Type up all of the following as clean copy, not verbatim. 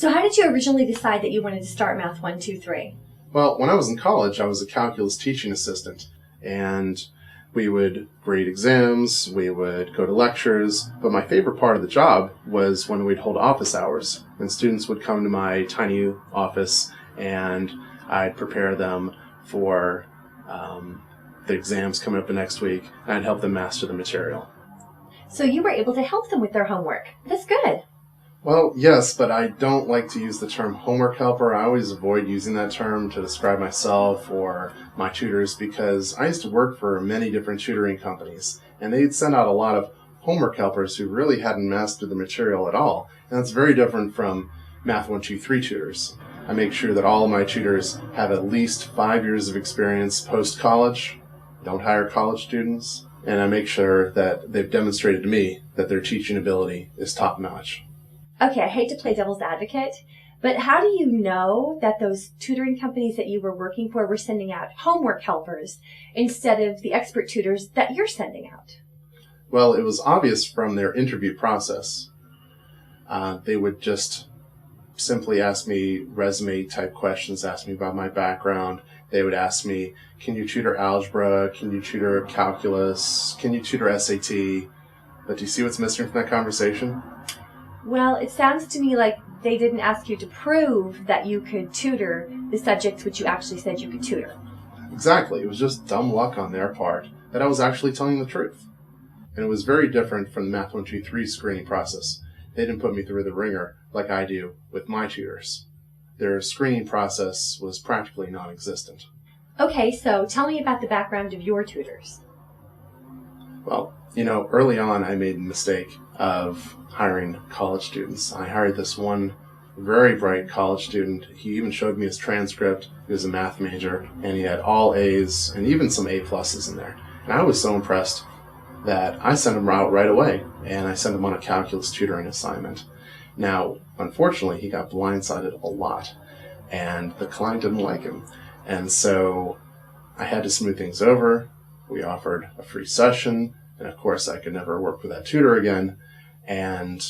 So how did you originally decide that you wanted to start Math 1, 2, 3? Well, when I was in college, I was a calculus teaching assistant, and we would grade exams, we would go to lectures, but my favorite part of the job was when we'd hold office hours, and students would come to my tiny office, and I'd prepare them for the exams coming up the next week, and I'd help them master the material. So you were able to help them with their homework. That's good. Well, yes, but I don't like to use the term homework helper. I always avoid using that term to describe myself or my tutors because I used to work for many different tutoring companies, and they'd send out a lot of homework helpers who really hadn't mastered the material at all. And that's very different from Math 1, 2, 3 tutors. I make sure that all of my tutors have at least 5 years of experience post-college. Don't hire college students. And I make sure that they've demonstrated to me that their teaching ability is top-notch. Okay, I hate to play devil's advocate, but how do you know that those tutoring companies that you were working for were sending out homework helpers instead of the expert tutors that you're sending out? Well, it was obvious from their interview process. They would just simply ask me resume-type questions, ask me about my background. They would ask me, can you tutor algebra? Can you tutor calculus? Can you tutor SAT? But do you see what's missing from that conversation? Well, it sounds to me like they didn't ask you to prove that you could tutor the subjects which you actually said you could tutor. Exactly. It was just dumb luck on their part that I was actually telling the truth. And it was very different from the Math 1, 2, 3 screening process. They didn't put me through the ringer like I do with my tutors. Their screening process was practically non-existent. Okay, so tell me about the background of your tutors. Well, early on I made the mistake of hiring college students. I hired this one very bright college student. He even showed me his transcript. He was a math major, and he had all A's and even some A pluses in there. And I was so impressed that I sent him out right away, and I sent him on a calculus tutoring assignment. Now, unfortunately, he got blindsided a lot, and the client didn't like him. And so I had to smooth things over. We offered a free session, and of course I could never work with that tutor again. And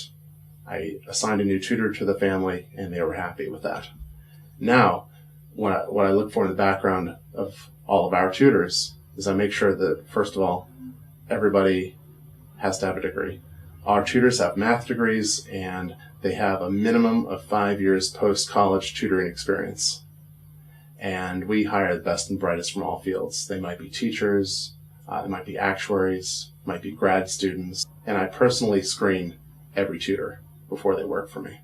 I assigned a new tutor to the family, and they were happy with that. Now, what I look for in the background of all of our tutors is I make sure that, first of all, everybody has to have a degree. Our tutors have math degrees, and they have a minimum of 5 years post-college tutoring experience. And we hire the best and brightest from all fields. They might be teachers, they might be actuaries, might be grad students, and I personally screen every tutor before they work for me.